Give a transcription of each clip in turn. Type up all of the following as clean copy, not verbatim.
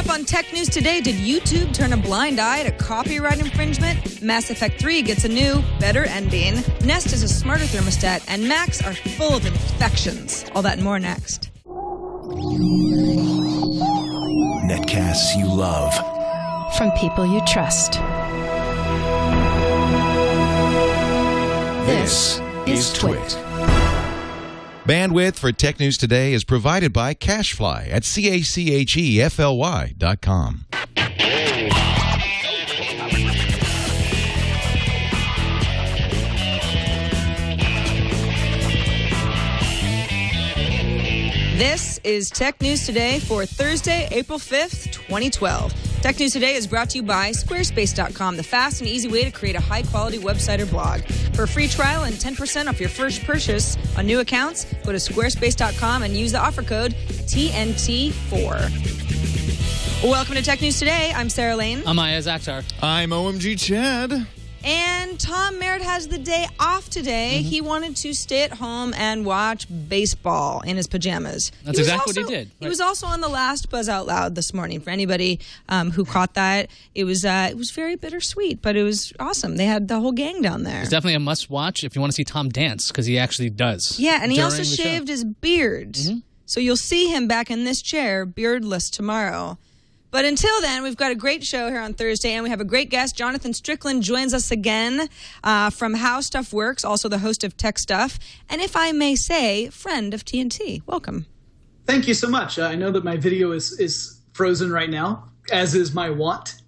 up on Tech News today, did YouTube turn a blind eye to copyright infringement? Mass Effect 3 gets a new, better ending. Nest is a smarter thermostat, and Macs are full of infections. All that and more next. Netcasts you love. From people you trust. This is TWiT. Bandwidth for Tech News Today is provided by Cachefly at CACHEFLY.com. This is Tech News Today for Thursday, April 5th, 2012. Tech News Today is brought to you by Squarespace.com, the fast and easy way to create a high-quality website or blog. For a free trial and 10% off your first purchase on new accounts, go to Squarespace.com and use the offer code TNT4. Welcome to Tech News Today. I'm Sarah Lane. I'm Iyaz Akhtar. I'm OMG Chad. And Tom Merritt has the day off today. He wanted to stay at home and watch baseball in his pajamas. That's exactly what he did. He was also on the last Buzz Out Loud this morning. For anybody who caught that, it was very bittersweet, but it was awesome. They had the whole gang down there. It's definitely a must-watch if you want to see Tom dance, because he actually does. Yeah, and he also shaved his beard. So you'll see him back in this chair, beardless, tomorrow. But until then, we've got a great show here on Thursday, and we have a great guest. Jonathan Strickland joins us again from How Stuff Works, also the host of Tech Stuff, and if I may say, friend of TNT. Welcome. Thank you so much. I know that my video is frozen right now, as is my want.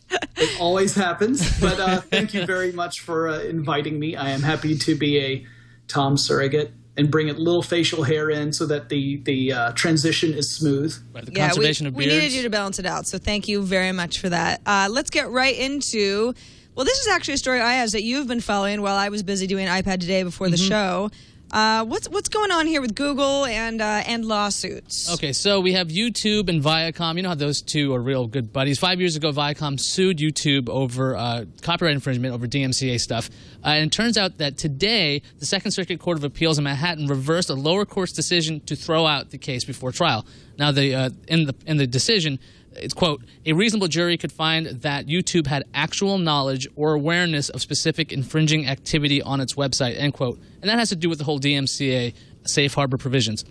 It always happens. But thank you very much for inviting me. I am happy to be a Tom surrogate and bring a little facial hair in so that the transition is smooth. Right, the conservation of beards. We needed you to balance it out, so thank you very much for that. Let's get right into, well, this is actually a story, Iyaz, that you've been following while I was busy doing iPad Today before the show. What's going on here with Google and lawsuits? Okay, so we have YouTube and Viacom. You know how those two are real good buddies. 5 years ago, Viacom sued YouTube over copyright infringement over DMCA stuff. And it turns out that today, the Second Circuit Court of Appeals in Manhattan reversed a lower court's decision to throw out the case before trial. Now, in the decision, it's, quote, a reasonable jury could find that YouTube had actual knowledge or awareness of specific infringing activity on its website, end quote. And that has to do with the whole DMCA safe harbor provisions.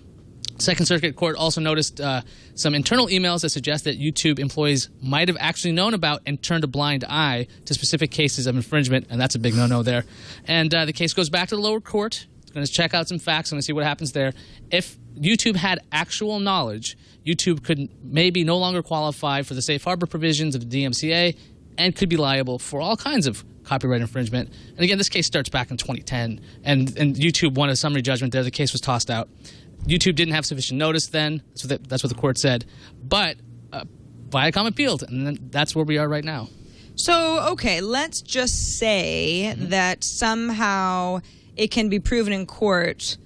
Second Circuit Court also noticed some internal emails that suggest that YouTube employees might have actually known about and turned a blind eye to specific cases of infringement, and that's a big no-no there. And the case goes back to the lower court. It's going to check out some facts. I'm going to see what happens there. If YouTube had actual knowledge, YouTube could maybe no longer qualify for the safe harbor provisions of the DMCA and could be liable for all kinds of copyright infringement. And again, this case starts back in 2010, and YouTube won a summary judgment there. The case was tossed out. YouTube didn't have sufficient notice then. That's what the court said. But Viacom appealed, and then that's where we are right now. So, okay, let's just say that somehow it can be proven in court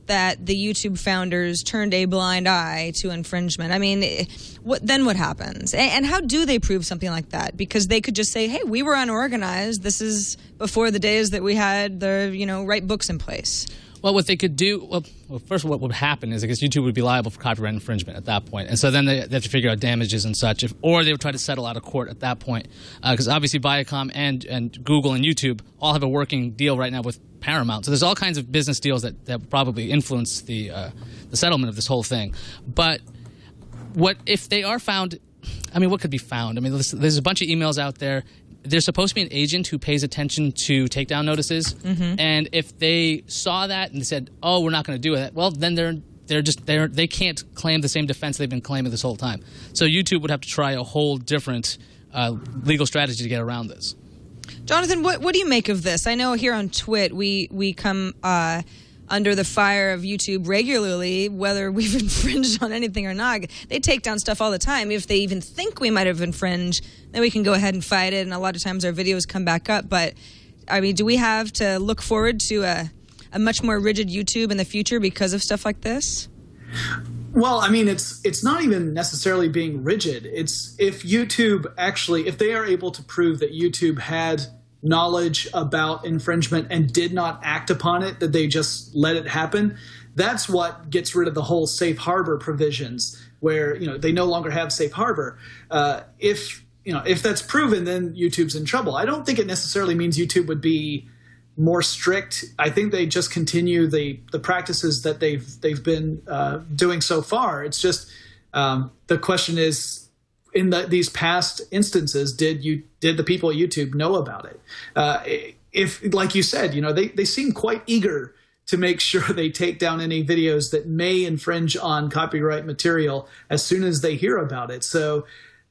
that the YouTube founders turned a blind eye to infringement. I mean, what happens? And how do they prove something like that? Because they could just say, hey, we were unorganized. This is before the days that we had the, right books in place. Well, what they could do, well, first of all, what would happen is I guess YouTube would be liable for copyright infringement at that point. And so then they have to figure out damages and such, or they would try to settle out of court at that point. Because obviously Viacom and Google and YouTube all have a working deal right now with Paramount. So there's all kinds of business deals that probably influence the settlement of this whole thing. But what if they are found, I mean, what could be found? I mean, there's a bunch of emails out there. There's supposed to be an agent who pays attention to takedown notices, and if they saw that and said, "Oh, we're not going to do it," well, then they can't claim the same defense they've been claiming this whole time. So YouTube would have to try a whole different legal strategy to get around this. Jonathan, what do you make of this? I know here on TWiT we come under the fire of YouTube regularly, whether we've infringed on anything or not. They take down stuff all the time. If they even think we might have infringed, then we can go ahead and fight it, and a lot of times our videos come back up. But, I mean, do we have to look forward to a much more rigid YouTube in the future because of stuff like this? Well, I mean, it's not even necessarily being rigid. It's if they are able to prove that YouTube had knowledge about infringement and did not act upon it, that they just let it happen, that's what gets rid of the whole safe harbor provisions. where they no longer have safe harbor. If that's proven, then YouTube's in trouble. I don't think it necessarily means YouTube would be more strict. I think they just continue the practices that they've been doing so far. It's just the question is, in these past instances, did the people at YouTube know about it? If, like you said, they seem quite eager to make sure they take down any videos that may infringe on copyright material as soon as they hear about it. So.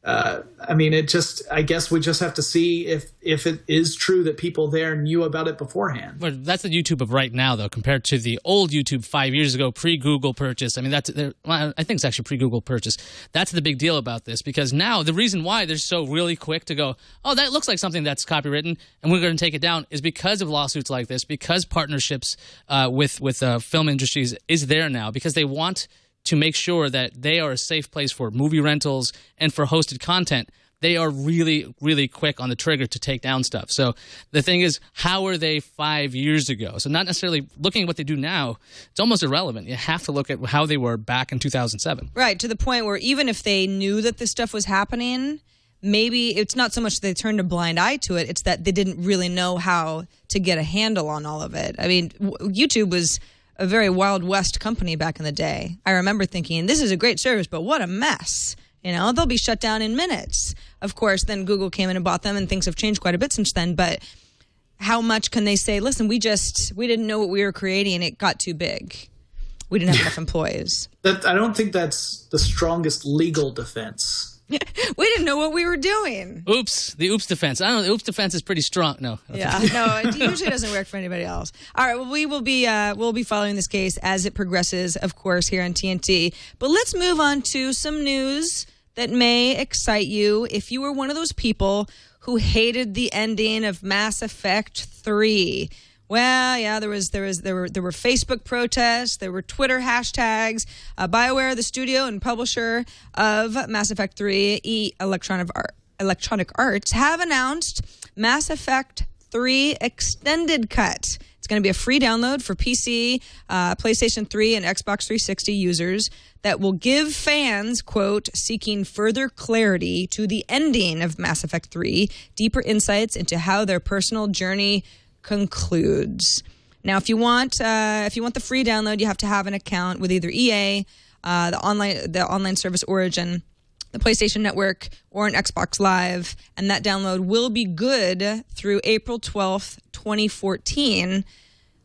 I guess we just have to see if it is true that people there knew about it beforehand. But that's the YouTube of right now, though, compared to the old YouTube 5 years ago, pre-Google purchase. I mean, I think it's actually pre-Google purchase. That's the big deal about this, because now the reason why they're so really quick to go, oh, that looks like something that's copywritten, and we're going to take it down, is because of lawsuits like this, because partnerships with film industries is there now, because they want to make sure that they are a safe place for movie rentals and for hosted content. They are really, really quick on the trigger to take down stuff. So the thing is, how were they 5 years ago? So not necessarily looking at what they do now, it's almost irrelevant. You have to look at how they were back in 2007. Right, to the point where even if they knew that this stuff was happening, maybe it's not so much that they turned a blind eye to it, it's that they didn't really know how to get a handle on all of it. I mean, YouTube was a very Wild West company back in the day. I remember thinking, this is a great service, but what a mess. They'll be shut down in minutes. Of course, then Google came in and bought them, and things have changed quite a bit since then. But how much can they say, listen, we didn't know what we were creating, and it got too big. We didn't have enough employees. I don't think that's the strongest legal defense. We didn't know what we were doing. Oops, the oops defense. I don't know, the oops defense is pretty strong. No. Yeah, no, it usually doesn't work for anybody else. All right, well, we'll be following this case as it progresses, of course, here on TNT. But let's move on to some news that may excite you if you were one of those people who hated the ending of Mass Effect 3. Well, yeah, there were Facebook protests, there were Twitter hashtags. BioWare, the studio and publisher of Mass Effect 3, Electronic Arts, have announced Mass Effect 3 Extended Cut. It's going to be a free download for PC, PlayStation 3, and Xbox 360 users that will give fans, quote, seeking further clarity to the ending of Mass Effect 3, deeper insights into how their personal journey concludes. Now, if you want the free download, you have to have an account with either EA, the online service Origin, the PlayStation Network, or an Xbox Live, and that download will be good through April 12th, 2014.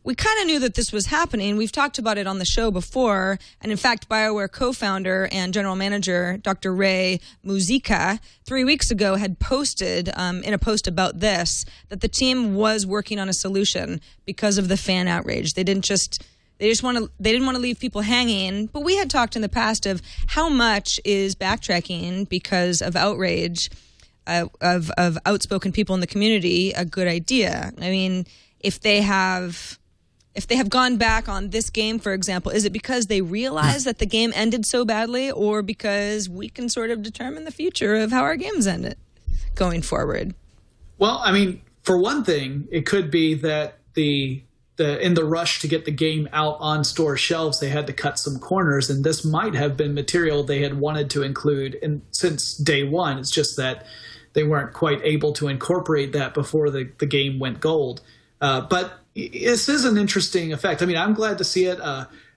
We kind of knew that this was happening. We've talked about it on the show before. And in fact, BioWare co-founder and general manager, Dr. Ray Muzica, 3 weeks ago had posted in a post about this that the team was working on a solution because of the fan outrage. They didn't want to leave people hanging. But we had talked in the past of how much is backtracking because of outrage of outspoken people in the community a good idea. I mean, if they have gone back on this game, for example, is it because they realize that the game ended so badly, or because we can sort of determine the future of how our games end going forward? Well, I mean, for one thing, it could be that in the rush to get the game out on store shelves, they had to cut some corners, and this might have been material they had wanted to include since day one. It's just that they weren't quite able to incorporate that before the game went gold. But this is an interesting effect. I mean, I'm glad to see it.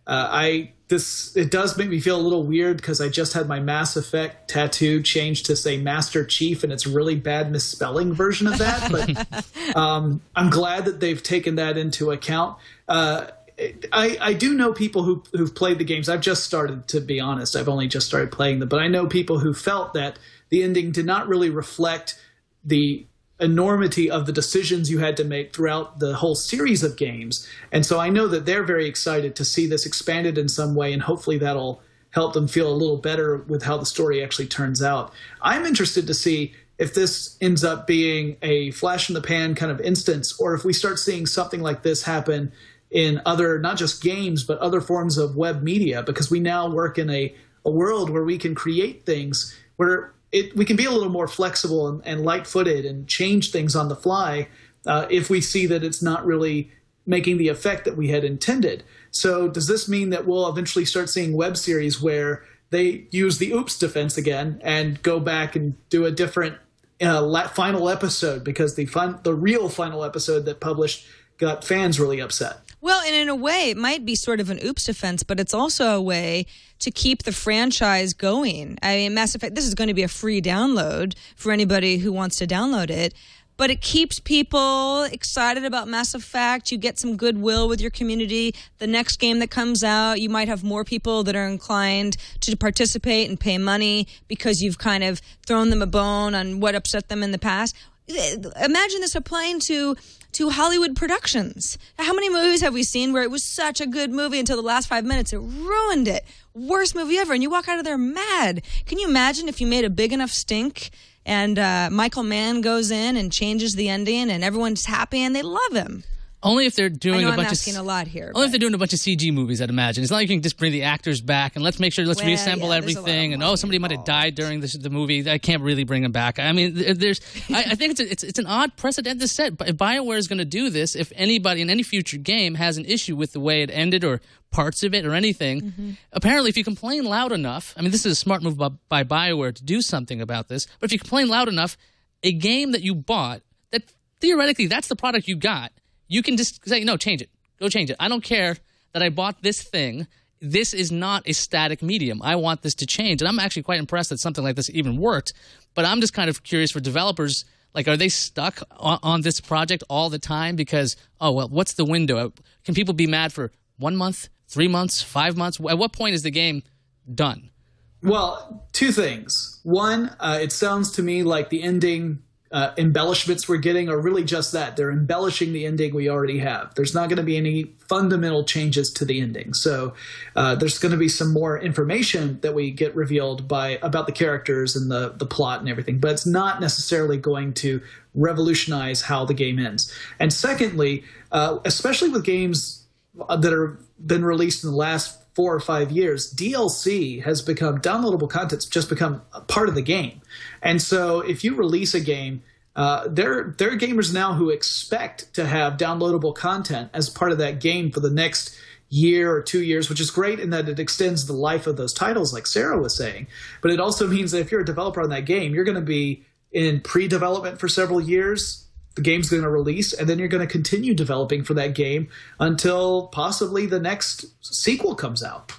It does make me feel a little weird because I just had my Mass Effect tattoo changed to say Master Chief, and it's a really bad misspelling version of that. But I'm glad that they've taken that into account. I do know people who've played the games. I've just started, to be honest. I've only just started playing them. But I know people who felt that the ending did not really reflect the enormity of the decisions you had to make throughout the whole series of games. And so I know that they're very excited to see this expanded in some way, and hopefully that'll help them feel a little better with how the story actually turns out. I'm interested to see if this ends up being a flash in the pan kind of instance, or if we start seeing something like this happen in other, not just games, but other forms of web media, because we now work in a world where we can create things where we can be a little more flexible and light-footed and change things on the fly if we see that it's not really making the effect that we had intended. So does this mean that we'll eventually start seeing web series where they use the oops defense again and go back and do a different final episode, because the real final episode that published got fans really upset. Well, and in a way, it might be sort of an oops defense, but it's also a way to keep the franchise going. I mean, Mass Effect, this is going to be a free download for anybody who wants to download it, but it keeps people excited about Mass Effect. You get some goodwill with your community. The next game that comes out, you might have more people that are inclined to participate and pay money because you've kind of thrown them a bone on what upset them in the past. Imagine this applying to Hollywood productions. How many movies have we seen where it was such a good movie until the last 5 minutes it ruined it? Worst movie ever, and you walk out of there mad. Can you imagine if you made a big enough stink and Michael Mann goes in and changes the ending and everyone's happy and they love him? Only if they're doing I'm asking a lot here. Only if they're doing a bunch of CG movies, I'd imagine. It's not like you can just bring the actors back and let's reassemble everything. And somebody might have died during the movie. I can't really bring them back. I mean, I think it's an odd precedent to set. But if BioWare is going to do this, if anybody in any future game has an issue with the way it ended or parts of it or anything, apparently if you complain loud enough, I mean, this is a smart move by BioWare to do something about this. But if you complain loud enough, a game that you bought, that theoretically that's the product you got, you can just say, no, change it. Go change it. I don't care that I bought this thing. This is not a static medium. I want this to change. And I'm actually quite impressed that something like this even worked. But I'm just kind of curious for developers, like, are they stuck on this project all the time? Because, what's the window? Can people be mad for 1 month, 3 months, 5 months? At what point is the game done? Well, two things. One, it sounds to me like the ending embellishments we're getting are really just that. They're embellishing the ending we already have. There's not going to be any fundamental changes to the ending. So there's going to be some more information that we get revealed about the characters and the plot and everything, but it's not necessarily going to revolutionize how the game ends. And secondly, especially with games that have been released in the last 4 or 5 years, DLC has become downloadable content's just become a part of the game. And so if you release a game, there are gamers now who expect to have downloadable content as part of that game for the next year or 2 years, which is great in that it extends the life of those titles, like Sarah was saying. But it also means that if you're a developer on that game, you're going to be in pre-development for several years. The game's going to release, and then you're going to continue developing for that game until possibly the next sequel comes out.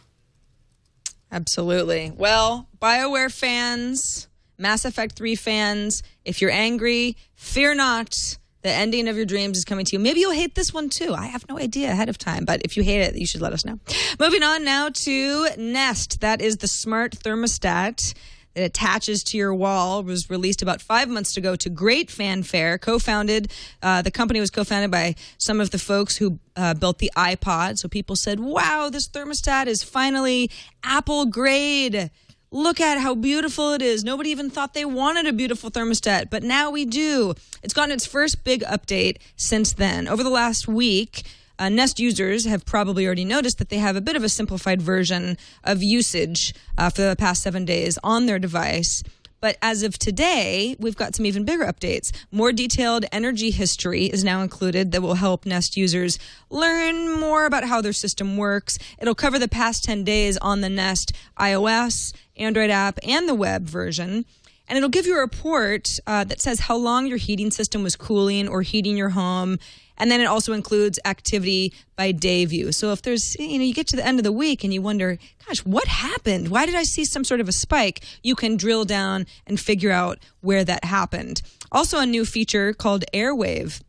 Absolutely. Well, BioWare fans, Mass Effect 3 fans, if you're angry, fear not. The ending of your dreams is coming to you. Maybe you'll hate this one too. I have no idea ahead of time, but if you hate it, you should let us know. Moving on now to Nest. That is the smart thermostat that attaches to your wall. Was released about 5 months ago to great fanfare. The company was co-founded by some of the folks who built the iPod. So people said, wow, this thermostat is finally Apple grade. Look at how beautiful it is. Nobody even thought they wanted a beautiful thermostat, but now we do. It's gotten its first big update since then. Over the last week, Nest users have probably already noticed that they have a bit of a simplified version of usage for the past 7 days on their device. But as of today, we've got some even bigger updates. More detailed energy history is now included that will help Nest users learn more about how their system works. It'll cover the past 10 days on the Nest iOS, Android app, and the web version. And it'll give you a report that says how long your heating system was cooling or heating your home. And then it also includes activity by day view. So if there's, you get to the end of the week and you wonder, gosh, what happened? Why did I see some sort of a spike? You can drill down and figure out where that happened. Also a new feature called Airwave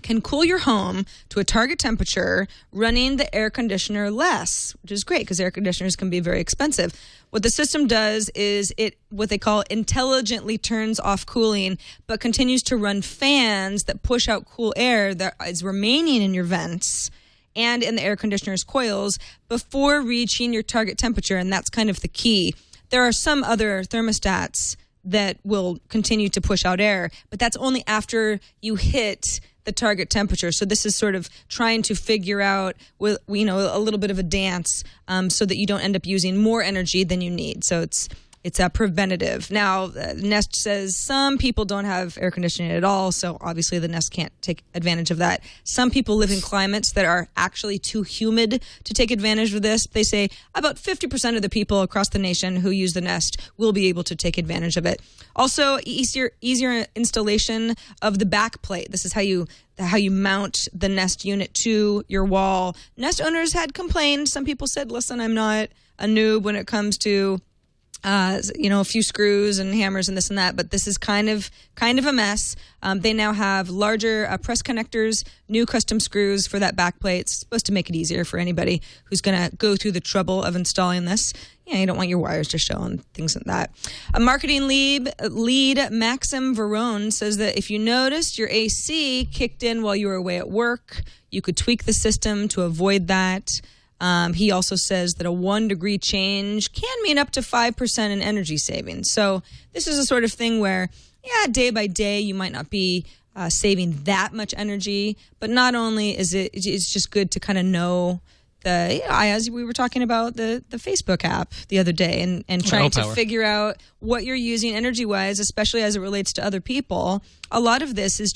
can cool your home to a target temperature running the air conditioner less, which is great because air conditioners can be very expensive. What the system does is what they call intelligently turns off cooling, but continues to run fans that push out cool air that is remaining in your vents and in the air conditioner's coils before reaching your target temperature, and that's kind of the key. There are some other thermostats that will continue to push out air, but that's only after you hit the target temperature. So this is sort of trying to figure out with a little bit of a dance so that you don't end up using more energy than you need. So It's a preventative. Now, Nest says some people don't have air conditioning at all, so obviously the Nest can't take advantage of that. Some people live in climates that are actually too humid to take advantage of this. They say about 50% of the people across the nation who use the Nest will be able to take advantage of it. Also, easier installation of the back plate. This is how you mount the Nest unit to your wall. Nest owners had complained. Some people said, listen, I'm not a noob when it comes to a few screws and hammers and this and that, but this is kind of a mess. They now have larger press connectors, new custom screws for that back plate. It's supposed to make it easier for anybody who's going to go through the trouble of installing this. Yeah, you don't want your wires to show and things like that. A marketing lead Maxim Verone says that if you noticed your AC kicked in while you were away at work, you could tweak the system to avoid that. He also says that a 1 degree change can mean up to 5% in energy savings. So this is a sort of thing where, day by day, you might not be saving that much energy, but not only is it's just good to kind of know as we were talking about the Facebook app the other day and trying to figure out what you're using energy-wise, especially as it relates to other people. A lot of this is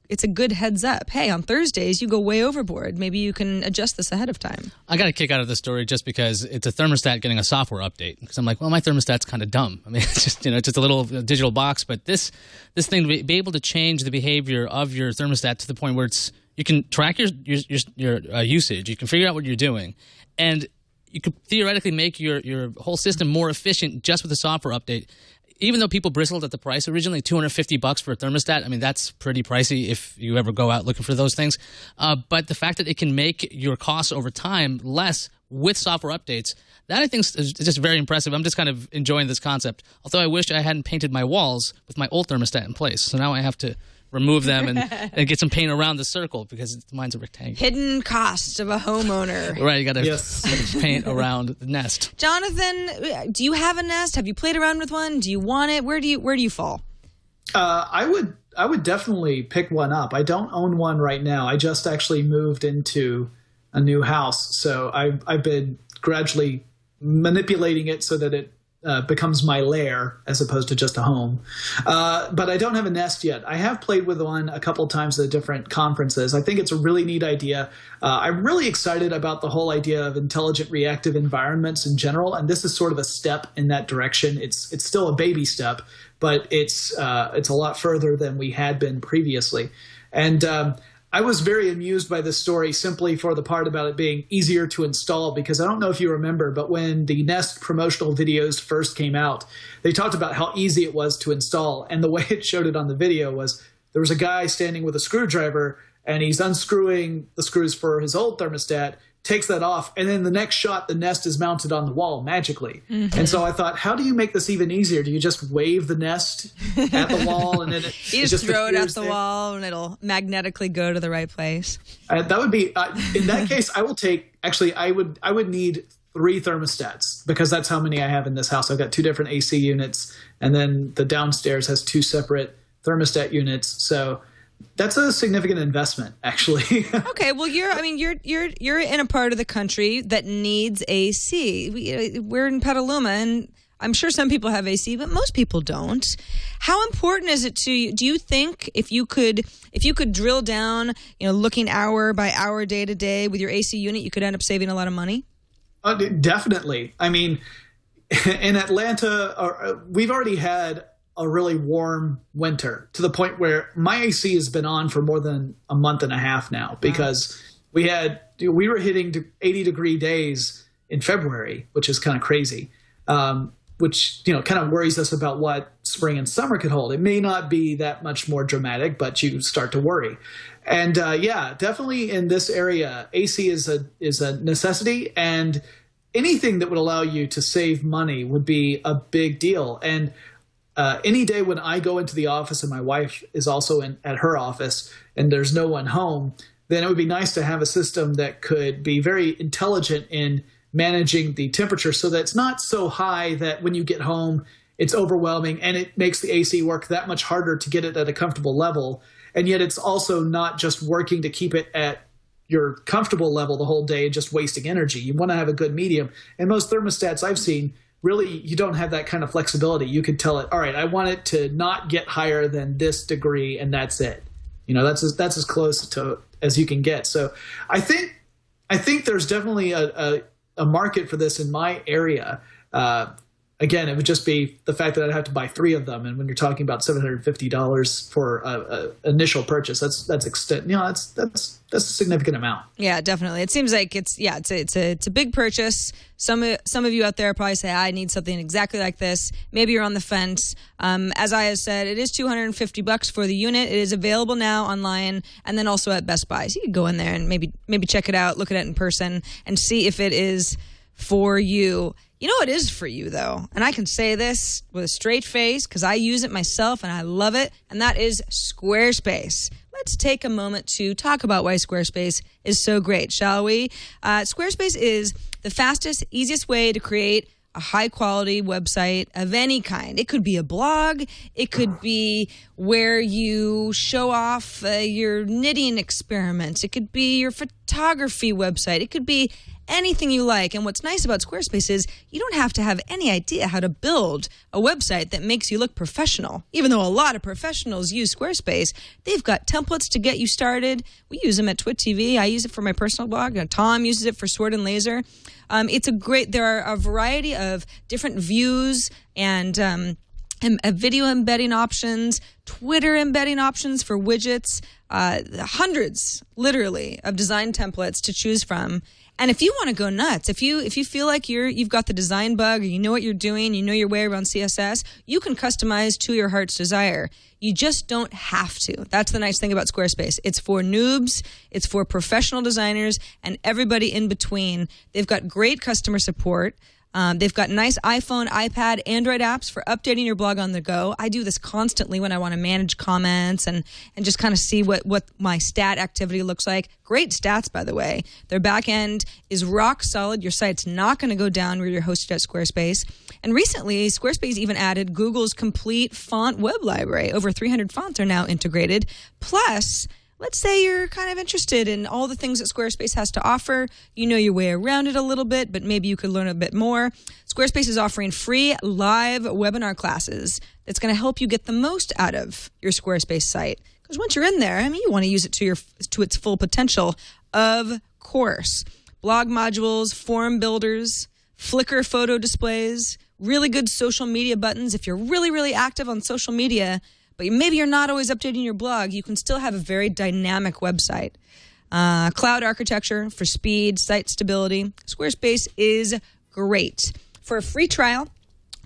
it's a good heads up. Hey, on Thursdays, you go way overboard. Maybe you can adjust this ahead of time. I got a kick out of this story just because it's a thermostat getting a software update. Because I'm like, well, my thermostat's kind of dumb. I mean, it's just just a little digital box. But this thing, to be able to change the behavior of your thermostat to the point where you can track your usage. You can figure out what you're doing. And you could theoretically make your whole system more efficient just with a software update. Even though people bristled at the price originally, $250 for a thermostat, I mean, that's pretty pricey if you ever go out looking for those things. But the fact that it can make your costs over time less with software updates, that I think is just very impressive. I'm just kind of enjoying this concept. Although I wish I hadn't painted my walls with my old thermostat in place. So now I have to remove them and get some paint around the circle because mine's a rectangle. Hidden cost of a homeowner. Right, you got to paint around the Nest. Jonathan, do you have a Nest? Have you played around with one? Do you want it? Where do you fall? I would definitely pick one up. I don't own one right now. I just actually moved into a new house, so I've been gradually manipulating it so that it becomes my lair as opposed to just a home. But I don't have a Nest yet. I have played with one a couple times at different conferences. I think it's a really neat idea. I'm really excited about the whole idea of intelligent reactive environments in general, and this is sort of a step in that direction. It's still a baby step, but it's a lot further than we had been previously. And I was very amused by this story simply for the part about it being easier to install, because I don't know if you remember, but when the Nest promotional videos first came out, they talked about how easy it was to install. And the way it showed it on the video was there was a guy standing with a screwdriver and he's unscrewing the screws for his old thermostat, takes that off, and then the next shot, the Nest is mounted on the wall magically. Mm-hmm. And so I thought, how do you make this even easier? Do you just wave the Nest at the wall and then you just throw it at the wall and it'll magnetically go to the right place? That would be in that case. I will take. Actually, I would need 3 thermostats because that's how many I have in this house. I've got 2 different AC units, and then the downstairs has 2 separate thermostat units. So that's a significant investment, actually. Okay, well, you're in a part of the country that needs AC. We're in Petaluma, and I'm sure some people have AC, but most people don't. How important is it to you? Do you think if you could drill down, looking hour by hour, day to day with your AC unit, you could end up saving a lot of money? Definitely. I mean, in Atlanta, we've already had a really warm winter to the point where my AC has been on for more than a month and a half now because we were hitting 80-degree days in February, which is kind of crazy, which kind of worries us about what spring and summer could hold. It may not be that much more dramatic, but you start to worry. And definitely in this area, AC is a necessity, and anything that would allow you to save money would be a big deal. And any day when I go into the office and my wife is also at her office and there's no one home, then it would be nice to have a system that could be very intelligent in managing the temperature so that it's not so high that when you get home it's overwhelming and it makes the AC work that much harder to get it at a comfortable level. And yet it's also not just working to keep it at your comfortable level the whole day and just wasting energy. You want to have a good medium. And most thermostats I've seen really you don't have that kind of flexibility. You could tell it, all right, I want it to not get higher than this degree, and that's it. That's as close to as you can get. So I think there's definitely a market for this in my area. Again, it would just be the fact that I'd have to buy 3 of them, and when you're talking about $750 for a initial purchase, that's a significant amount. Yeah, definitely. It seems like it's a big purchase. Some of you out there probably say, I need something exactly like this. Maybe you're on the fence. As I have said, it is $250 for the unit. It is available now online and then also at Best Buy. So you can go in there and maybe check it out, look at it in person, and see if it is for you. You know what is for you, though, and I can say this with a straight face because I use it myself and I love it, and that is Squarespace. Let's take a moment to talk about why Squarespace is so great, shall we? Squarespace is the fastest, easiest way to create a high-quality website of any kind. It could be a blog. It could be where you show off your knitting experiments. It could be your photography website. It could be anything you like. And what's nice about Squarespace is you don't have to have any idea how to build a website that makes you look professional. Even though a lot of professionals use Squarespace, they've got templates to get you started. We use them at TWiT TV. I use it for my personal blog. Tom uses it for Sword and Laser. There are a variety of different views and video embedding options, Twitter embedding options for widgets, hundreds, literally, of design templates to choose from. And if you want to go nuts, if you feel like you've got the design bug, or you know what you're doing, you know your way around CSS, you can customize to your heart's desire. You just don't have to. That's the nice thing about Squarespace. It's for noobs, it's for professional designers, and everybody in between. They've got great customer support. They've got nice iPhone, iPad, Android apps for updating your blog on the go. I do this constantly when I want to manage comments and just kind of see what my stat activity looks like. Great stats, by the way. Their back end is rock solid. Your site's not going to go down where you're hosted at Squarespace. And recently, Squarespace even added Google's complete font web library. Over 300 fonts are now integrated. Plus, let's say you're kind of interested in all the things that Squarespace has to offer. You know your way around it a little bit, but maybe you could learn a bit more. Squarespace is offering free live webinar classes that's going to help you get the most out of your Squarespace site. Because once you're in there, you want to use it to its full potential, of course. Blog modules, form builders, Flickr photo displays, really good social media buttons. If you're really, really active on social media, but maybe you're not always updating your blog, you can still have a very dynamic website. Cloud architecture for speed, site stability. Squarespace is great. For a free trial,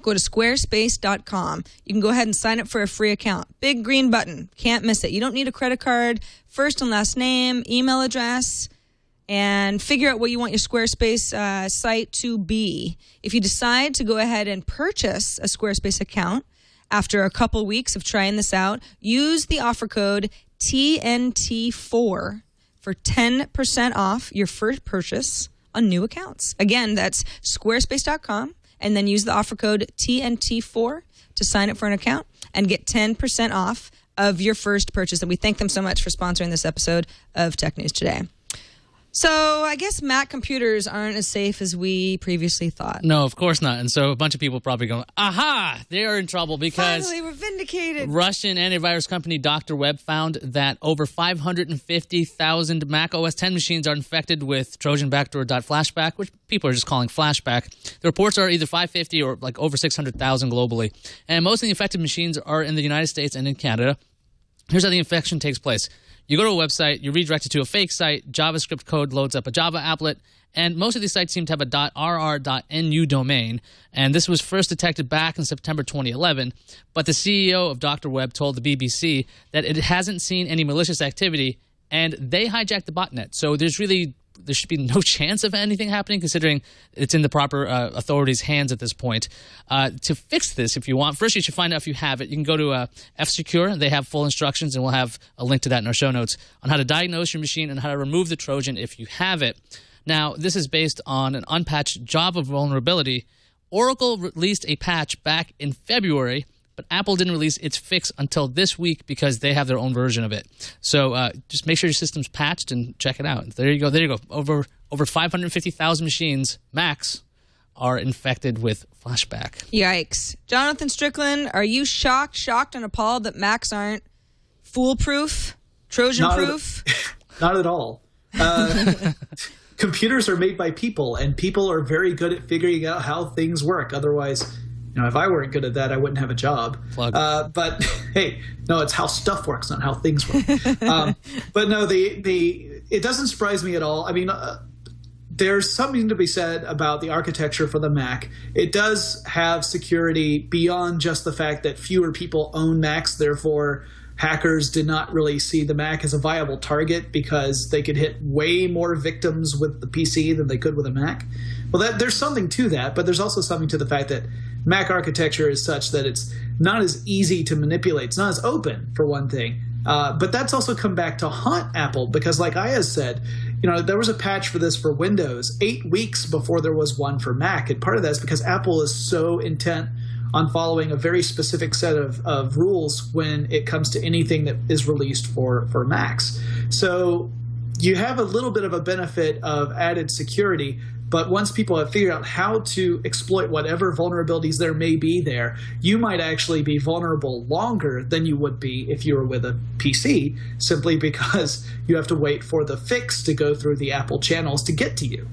go to squarespace.com. You can go ahead and sign up for a free account. Big green button. Can't miss it. You don't need a credit card, first and last name, email address, and figure out what you want your Squarespace site to be. If you decide to go ahead and purchase a Squarespace account, after a couple weeks of trying this out, use the offer code TNT4 for 10% off your first purchase on new accounts. Again, that's squarespace.com, and then use the offer code TNT4 to sign up for an account and get 10% off of your first purchase. And we thank them so much for sponsoring this episode of Tech News Today. So I guess Mac computers aren't as safe as we previously thought. No, of course not. And so a bunch of people probably going, aha, they are in trouble because finally we're vindicated. Russian antivirus company Dr. Web found that over 550,000 Mac OS X machines are infected with Trojan backdoor.flashback, which people are just calling flashback. The reports are either 550 or like over 600,000 globally. And most of the infected machines are in the United States and in Canada. Here's how the infection takes place. You go to a website, you're redirected to a fake site, JavaScript code loads up a Java applet, and most of these sites seem to have a .rr.nu domain, and this was first detected back in September 2011, but the CEO of Dr. Web told the BBC that it hasn't seen any malicious activity, and they hijacked the botnet, so there should be no chance of anything happening, considering it's in the proper authorities' hands at this point. To fix this, if you want, first you should find out if you have it. You can go to F-Secure. They have full instructions, and we'll have a link to that in our show notes on how to diagnose your machine and how to remove the Trojan if you have it. Now, this is based on an unpatched Java vulnerability. Oracle released a patch back in February, but Apple didn't release its fix until this week because they have their own version of it. So just make sure your system's patched and check it out. There you go. Over 550,000 machines, Macs, are infected with flashback. Yikes. Jonathan Strickland, are you shocked and appalled that Macs aren't foolproof, Trojan-proof? Not at all. Computers are made by people, and people are very good at figuring out how things work. Otherwise, if I weren't good at that, I wouldn't have a job. But hey, no, it's how stuff works, not how things work. But no, it doesn't surprise me at all. I mean, there's something to be said about the architecture for the Mac. It does have security beyond just the fact that fewer people own Macs, therefore hackers did not really see the Mac as a viable target because they could hit way more victims with the PC than they could with a Mac. Well, there's something to that, but there's also something to the fact that Mac architecture is such that it's not as easy to manipulate. It's not as open, for one thing. But that's also come back to haunt Apple because, like Iyaz said, there was a patch for this for Windows 8 weeks before there was one for Mac. And part of that is because Apple is so intent on following a very specific set of rules when it comes to anything that is released for Macs. So you have a little bit of a benefit of added security, but once people have figured out how to exploit whatever vulnerabilities there may be there, you might actually be vulnerable longer than you would be if you were with a PC, simply because you have to wait for the fix to go through the Apple channels to get to you.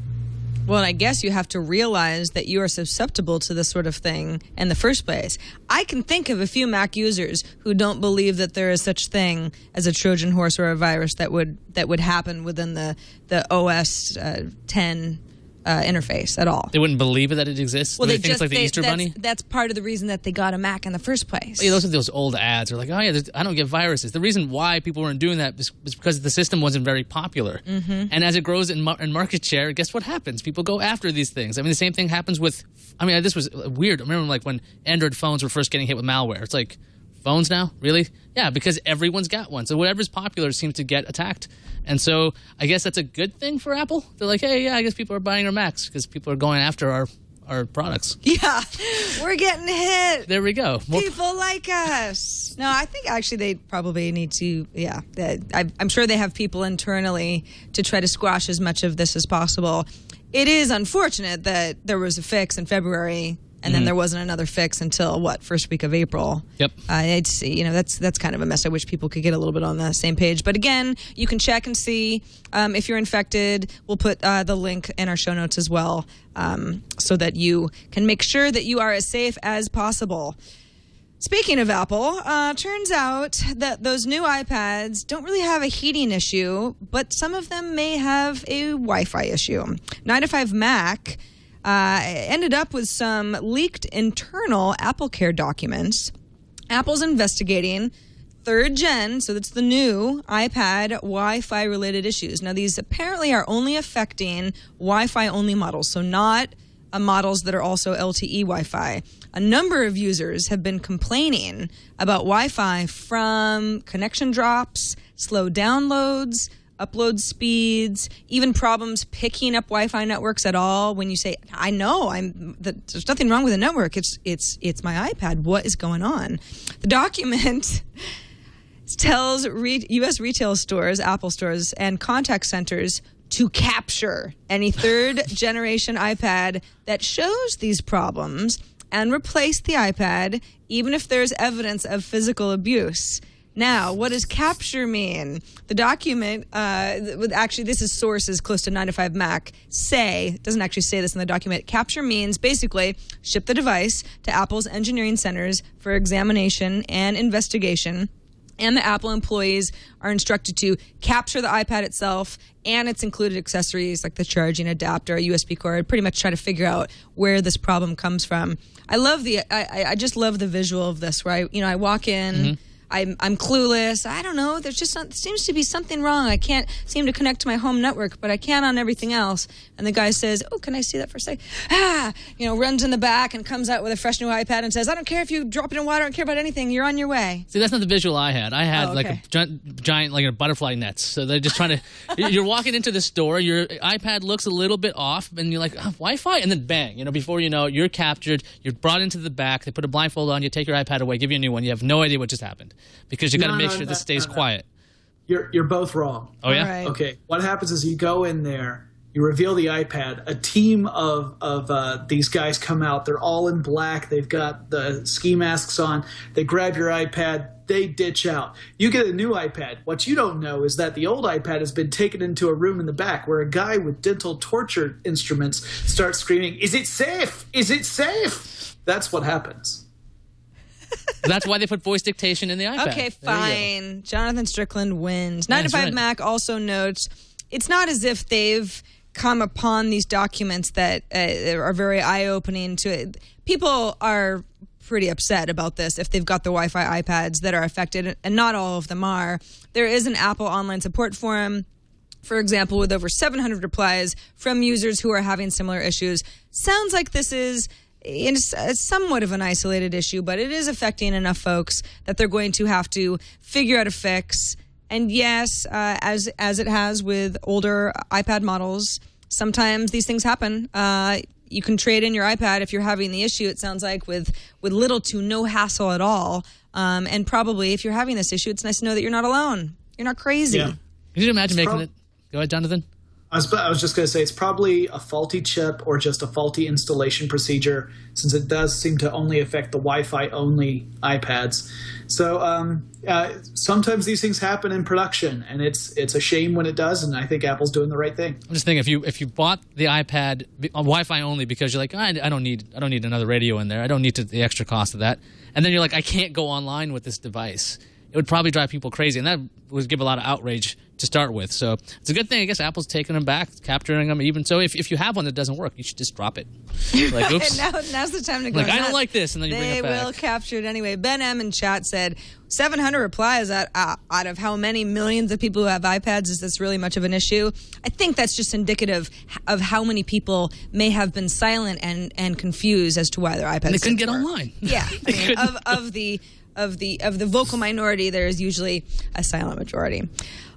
Well, I guess you have to realize that you are susceptible to this sort of thing in the first place. I can think of a few Mac users who don't believe that there is such thing as a Trojan horse or a virus that would happen within the OS 10 interface at all. They wouldn't believe it that it exists? Well, they think it's like the Easter Bunny? That's part of the reason that they got a Mac in the first place. Yeah, those are those old ads. They're like, oh, yeah, I don't get viruses. The reason why people weren't doing that is because the system wasn't very popular. Mm-hmm. And as it grows in market share, guess what happens? People go after these things. I mean, the same thing happens with, this was weird. I remember like when Android phones were first getting hit with malware. It's like, phones now? Really? Yeah, because everyone's got one. So whatever's popular seems to get attacked. And so I guess that's a good thing for Apple. They're like, hey, yeah, I guess people are buying our Macs because people are going after our products. Yeah, we're getting hit. There we go. People like us. No, I think actually they probably need to, I'm sure they have people internally to try to squash as much of this as possible. It is unfortunate that there was a fix in February and then there wasn't another fix until, first week of April. Yep. That's kind of a mess. I wish people could get a little bit on the same page. But again, you can check and see if you're infected. We'll put the link in our show notes as well so that you can make sure that you are as safe as possible. Speaking of Apple, turns out that those new iPads don't really have a heating issue, but some of them may have a Wi-Fi issue. 9to5Mac ended up with some leaked internal AppleCare documents. Apple's investigating third gen, so that's the new iPad Wi-Fi related issues. Now, these apparently are only affecting Wi-Fi only models, so not models that are also LTE Wi-Fi. A number of users have been complaining about Wi-Fi from connection drops, slow downloads, upload speeds, even problems picking up Wi-Fi networks at all. When you say, "I know, there's nothing wrong with the network. It's my iPad. What is going on?" The document tells U.S. retail stores, Apple stores, and contact centers to capture any third-generation iPad that shows these problems and replace the iPad, even if there's evidence of physical abuse. Now, what does capture mean? The document, actually, this is sources close to 9to5Mac, doesn't actually say this in the document. Capture means basically ship the device to Apple's engineering centers for examination and investigation. And the Apple employees are instructed to capture the iPad itself and its included accessories like the charging adapter, a USB cord, pretty much try to figure out where this problem comes from. I just love the visual of this, where I walk in. Mm-hmm. I'm clueless. I don't know. There's just seems to be something wrong. I can't seem to connect to my home network, but I can on everything else. And the guy says, "Oh, can I see that for a second?" Runs in the back and comes out with a fresh new iPad and says, "I don't care if you drop it in water. I don't care about anything. You're on your way." See, that's not the visual I had. I had like a giant, like a butterfly nets. So they're just trying to. You're walking into the store. Your iPad looks a little bit off, and you're like, "Wi-Fi," and then bang. Before you know, you're captured. You're brought into the back. They put a blindfold on you, take your iPad away, give you a new one. You have no idea what just happened. Because you got to make sure this stays quiet. You're both wrong. Oh, yeah? Right. Okay. What happens is you go in there You reveal the iPad. A team of these guys come out. They're all in black. They've got the ski masks on. They grab your iPad. They ditch out. You get a new iPad. What you don't know is that the old iPad has been taken into a room in the back where a guy with dental torture instruments starts screaming, "Is it safe? Is it safe?" That's what happens. That's why they put voice dictation in the iPad. Okay, fine. Jonathan Strickland wins. 9 to 5 right. Mac also notes it's not as if they've come upon these documents that are very eye-opening to it. People are pretty upset about this if they've got the Wi-Fi iPads that are affected, and not all of them are. There is an Apple online support forum, for example, with over 700 replies from users who are having similar issues. Sounds like this is somewhat of an isolated issue, but it is affecting enough folks that they're going to have to figure out a fix. And yes, as it has with older iPad models, sometimes these things happen. You can trade in your iPad if you're having the issue, it sounds like, with little to no hassle at all. And probably if you're having this issue, it's nice to know that you're not alone. You're not crazy. Yeah. Can you imagine making it? Go ahead, Jonathan. I was just going to say it's probably a faulty chip or just a faulty installation procedure, since it does seem to only affect the Wi-Fi only iPads. So sometimes these things happen in production, and it's a shame when it does. And I think Apple's doing the right thing. I'm just thinking, if you bought the iPad on Wi-Fi only because you're like, I don't need another radio in there. I don't need the extra cost of that. And then you're like, I can't go online with this device. It would probably drive people crazy, and that would give a lot of outrage to start with. So it's a good thing, I guess, Apple's taking them back, capturing them. Even so, if you have one that doesn't work, you should just drop it. Like, oops. Now's the time to go. Like, I don't like this, and then you bring it back. They will capture it anyway. Ben M in chat said 700 replies out of how many millions of people who have iPads. Is this really much of an issue? I think that's just indicative of how many people may have been silent and confused as to why their iPads. And they couldn't get online. Yeah, of the vocal minority, there is usually a silent majority.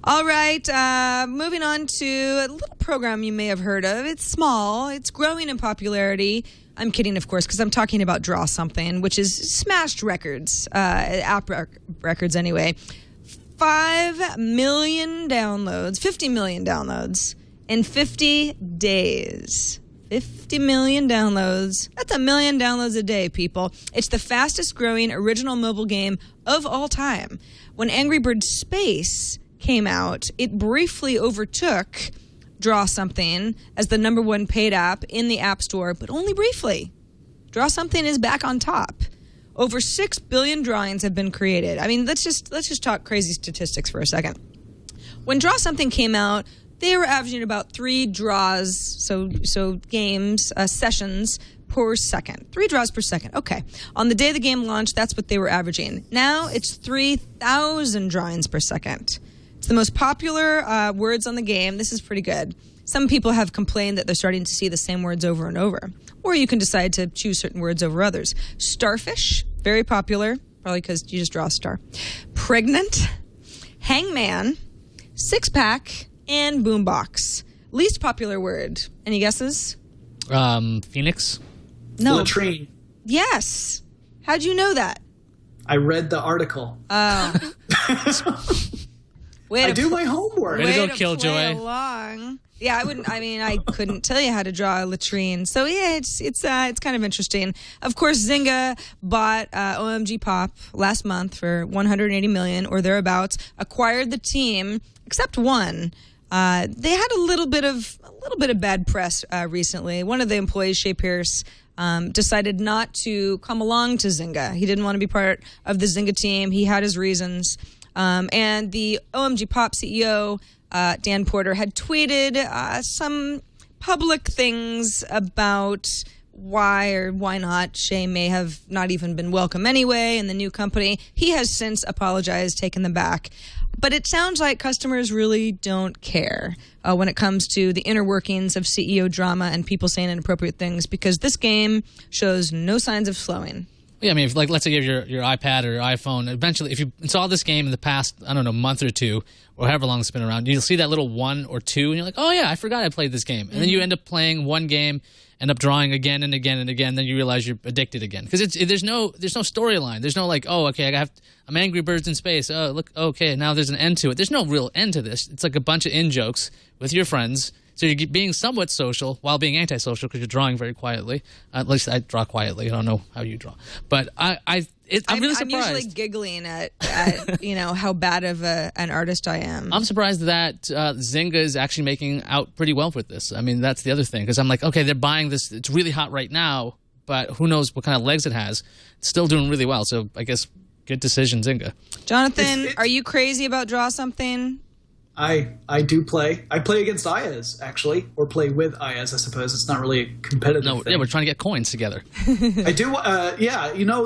All right, moving on to a little program you may have heard of. It's small. It's growing in popularity. I'm kidding, of course, because I'm talking about Draw Something, which is smashed records, app records anyway. 5 million downloads, 50 million downloads in 50 days. 50 million downloads. That's 1 million downloads a day, people. It's the fastest growing original mobile game of all time. When Angry Birds Space came out, it briefly overtook Draw Something as the #1 paid app in the App Store, but only briefly. Draw Something is back on top. Over 6 billion drawings have been created. I mean, let's just talk crazy statistics for a second. When Draw Something came out, they were averaging about 3 draws, so games, sessions per second. 3 draws per second. Okay. On the day the game launched, that's what they were averaging. Now it's 3,000 drawings per second. It's the most popular words on the game. This is pretty good. Some people have complained that they're starting to see the same words over and over. Or you can decide to choose certain words over others. Starfish, very popular, probably because you just draw a star. Pregnant, hangman, six-pack, and boombox. Least popular word. Any guesses? Phoenix? No. Latrine. Yes. How'd you know that? I read the article. Oh. I do my homework. Way to go, play Killjoy. along. Yeah, I couldn't tell you how to draw a latrine. So yeah, it's kind of interesting. Of course, Zynga bought OMG Pop last month for $180 million or thereabouts. Acquired the team, except one. They had a little bit of bad press recently. One of the employees, Shea Pierce, decided not to come along to Zynga. He didn't want to be part of the Zynga team. He had his reasons. And the OMG Pop CEO, Dan Porter, had tweeted some public things about why or why not Shea may have not even been welcome anyway in the new company. He has since apologized, taken them back. But it sounds like customers really don't care when it comes to the inner workings of CEO drama and people saying inappropriate things, because this game shows no signs of slowing. Yeah, I mean, if, let's say you have your iPad or your iPhone. Eventually, if you install this game in the past, I don't know, month or two, or however long it's been around, you'll see that little 1 or 2, and you're like, oh yeah, I forgot I played this game. And then you end up playing one game, end up drawing again and again and again, then you realize you're addicted again. Because there's no storyline. There's no like, oh, okay, I'm Angry Birds in Space. Oh, look, okay, now there's an end to it. There's no real end to this. It's like a bunch of in-jokes with your friends So you're being somewhat social while being antisocial because you're drawing very quietly. At least I draw quietly. I don't know how you draw. But I'm really surprised. I'm usually giggling at how bad of an artist I am. I'm surprised that Zynga is actually making out pretty well with this. I mean, that's the other thing. Because I'm like, okay, they're buying this. It's really hot right now, but who knows what kind of legs it has. It's still doing really well. So I guess good decision, Zynga. Jonathan, are you crazy about Draw Something? I do play. I play against Iyaz, actually, or play with Iyaz, I suppose. It's not really a competitive thing. Yeah, we're trying to get coins together. I do,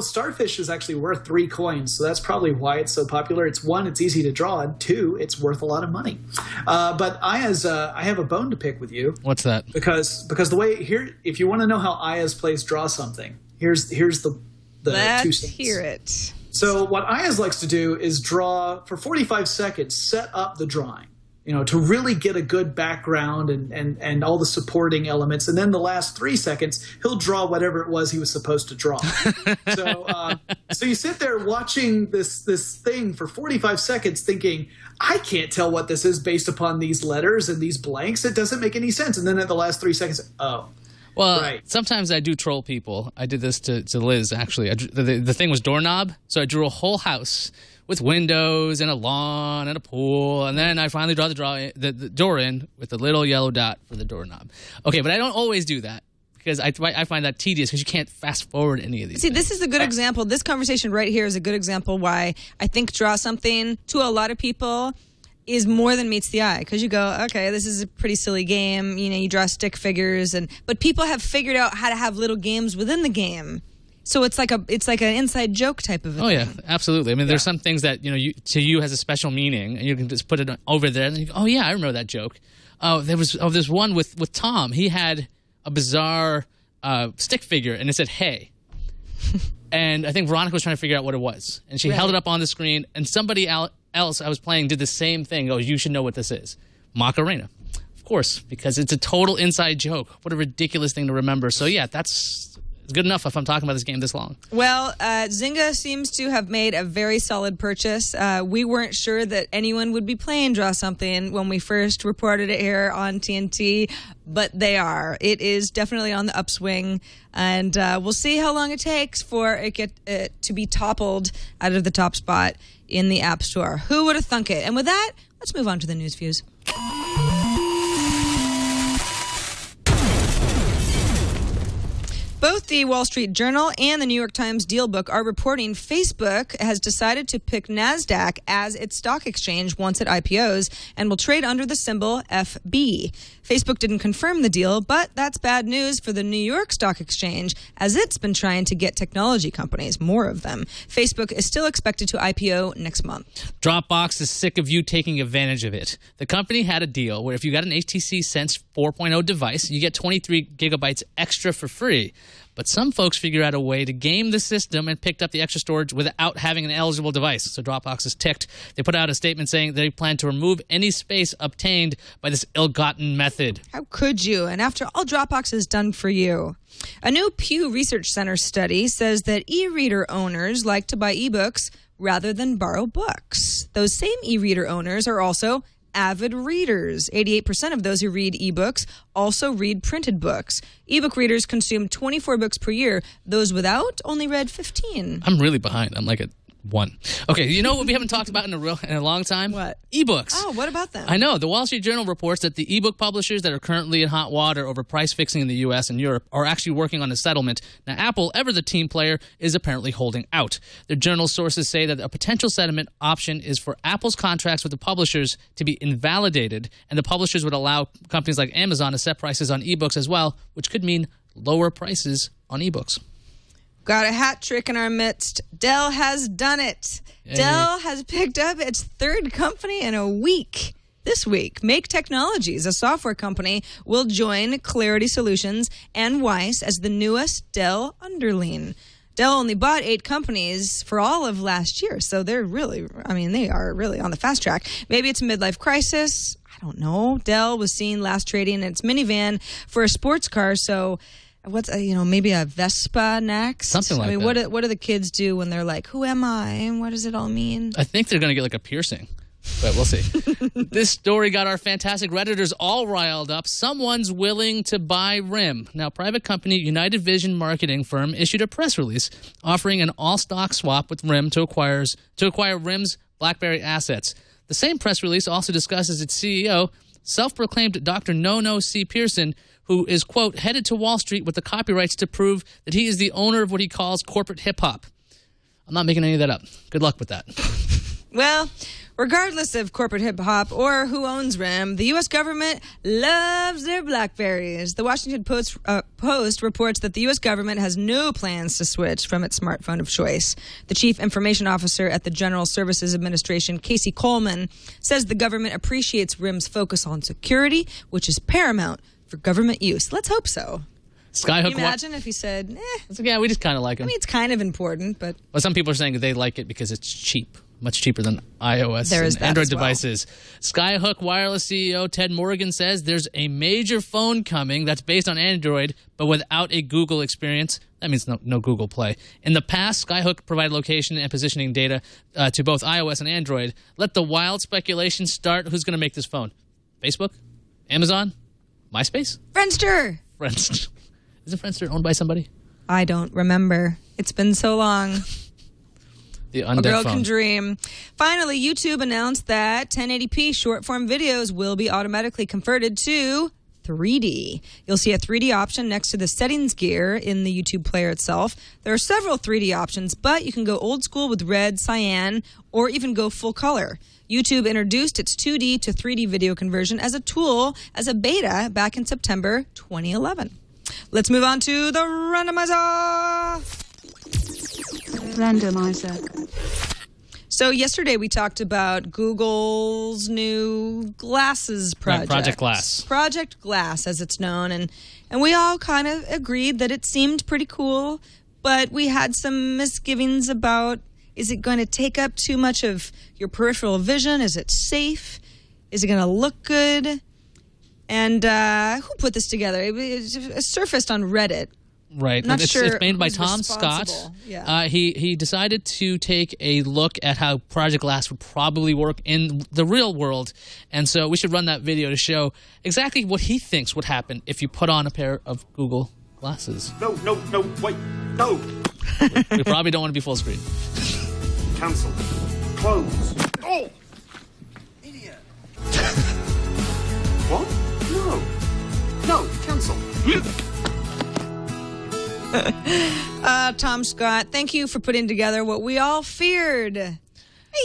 Starfish is actually worth 3 coins, so that's probably why it's so popular. It's 1, it's easy to draw, and 2, it's worth a lot of money. But Iyaz, I have a bone to pick with you. What's that? Because the way here, if you want to know how Iyaz plays Draw Something, here's the Let's 2 cents. hear it. So what Iyaz likes to do is draw for 45 seconds, set up the drawing, to really get a good background and all the supporting elements. And then the last 3 seconds, he'll draw whatever it was he was supposed to draw. So you sit there watching this thing for 45 seconds thinking, I can't tell what this is based upon these letters and these blanks. It doesn't make any sense. And then at the last 3 seconds, well, right. Sometimes I do troll people. I did this to Liz, actually. The thing was doorknob, so I drew a whole house with windows and a lawn and a pool, and then I finally draw the door in with the little yellow dot for the doorknob. Okay, but I don't always do that because I find that tedious because you can't fast forward any of these things. This is a good example. This conversation right here is a good example why I think Draw Something, to a lot of people, is more than meets the eye, because you go, okay, this is a pretty silly game. You draw stick figures, but people have figured out how to have little games within the game. So it's like an inside joke type of a thing. Yeah, absolutely. I mean, there's some things that to you has a special meaning, and you can just put it over there, and then you go, oh yeah, I remember that joke. There's one with Tom. He had a bizarre stick figure, and it said "Hey," and I think Veronica was trying to figure out what it was, and she held it up on the screen, and somebody else I was playing did the same thing. You should know what this is. Macarena. Of course, because it's a total inside joke. What a ridiculous thing to remember. So yeah, that's good enough if I'm talking about this game this long. Well, Zynga seems to have made a very solid purchase. We weren't sure that anyone would be playing Draw Something when we first reported it here on TNT, but they are. It is definitely on the upswing, and we'll see how long it takes for it to be toppled out of the top spot in the App Store. Who would have thunk it? And with that, let's move on to the news views. Both the Wall Street Journal and the New York Times Dealbook are reporting Facebook has decided to pick NASDAQ as its stock exchange once it IPOs and will trade under the symbol FB. Facebook didn't confirm the deal, but that's bad news for the New York Stock Exchange, as it's been trying to get technology companies, more of them. Facebook is still expected to IPO next month. Dropbox is sick of you taking advantage of it. The company had a deal where if you got an HTC Sense 4.0 device, you get 23 gigabytes extra for free. But some folks figure out a way to game the system and picked up the extra storage without having an eligible device. So Dropbox is ticked. They put out a statement saying they plan to remove any space obtained by this ill-gotten method. How could you? And after all Dropbox has done for you. A new Pew Research Center study says that e-reader owners like to buy ebooks rather than borrow books. Those same e-reader owners are also avid readers. 88% of those who read ebooks also read printed books. Ebook readers consume 24 books per year. Those without only read 15. I'm really behind. I'm like at 1. Okay, you know what we haven't talked about in a long time? What? Ebooks. Oh, what about them? I know. The Wall Street Journal reports that the ebook publishers that are currently in hot water over price fixing in the U.S. and Europe are actually working on a settlement. Now, Apple, ever the team player, is apparently holding out. The journal sources say that a potential settlement option is for Apple's contracts with the publishers to be invalidated, and the publishers would allow companies like Amazon to set prices on ebooks as well, which could mean lower prices on ebooks. Got a hat trick in our midst. Dell has done it. Hey. Dell has picked up its third company in a week. This week, Make Technologies, a software company, will join Clarity Solutions and Weiss as the newest Dell underling. Dell only bought 8 companies for all of last year, so they are really on the fast track. Maybe it's a midlife crisis. I don't know. Dell was seen last trading in its minivan for a sports car, so what's maybe a Vespa next? Something like that. What do the kids do when they're like, who am I? And what does it all mean? I think they're going to get like a piercing. But we'll see. This story got our fantastic Redditors all riled up. Someone's willing to buy RIM. Now, private company United Vision marketing firm issued a press release offering an all-stock swap with RIM to acquire RIM's BlackBerry assets. The same press release also discusses its CEO, self-proclaimed Dr. No C. Pearson, who is, quote, headed to Wall Street with the copyrights to prove that he is the owner of what he calls corporate hip-hop. I'm not making any of that up. Good luck with that. Well, regardless of corporate hip-hop or who owns RIM, the U.S. government loves their BlackBerries. The Washington Post reports that the U.S. government has no plans to switch from its smartphone of choice. The chief information officer at the General Services Administration, Casey Coleman, says the government appreciates RIM's focus on security, which is paramount for government use. Let's hope so. Skyhook. Can you imagine if he said, yeah, we just kind of like him. I mean, it's kind of important, but... Well, some people are saying that they like it because it's cheap. Much cheaper than iOS and Android devices. Skyhook Wireless CEO Ted Morgan says there's a major phone coming that's based on Android, but without a Google experience. That means no Google Play. In the past, Skyhook provided location and positioning data to both iOS and Android. Let the wild speculation start. Who's going to make this phone? Facebook? Amazon? MySpace? Friendster! Friendster. Isn't Friendster owned by somebody? I don't remember. It's been so long. The A girl can dream. Finally, YouTube announced that 1080p short-form videos will be automatically converted to 3D. You'll see a 3D option next to the settings gear in the YouTube player itself. There are several 3D options, but you can go old school with red, cyan, or even go full color. YouTube introduced its 2D to 3D video conversion as a tool, as a beta, back in September 2011. Let's move on to the randomizer. So yesterday we talked about Google's new glasses project. Project Glass. Project Glass, as it's known. And we all kind of agreed that it seemed pretty cool, but we had some misgivings about, is it going to take up too much of your peripheral vision? Is it safe? Is it going to look good? And who put this together? It surfaced on Reddit. Right. Not sure it's made by who's Tom Scott. Yeah. He decided to take a look at how Project Glass would probably work in the real world. And so we should run that video to show exactly what he thinks would happen if you put on a pair of Google glasses. No, wait, no. We probably don't want to be full screen. Cancel. Close. Oh! Idiot. What? No, cancel. Tom Scott, thank you for putting together what we all feared.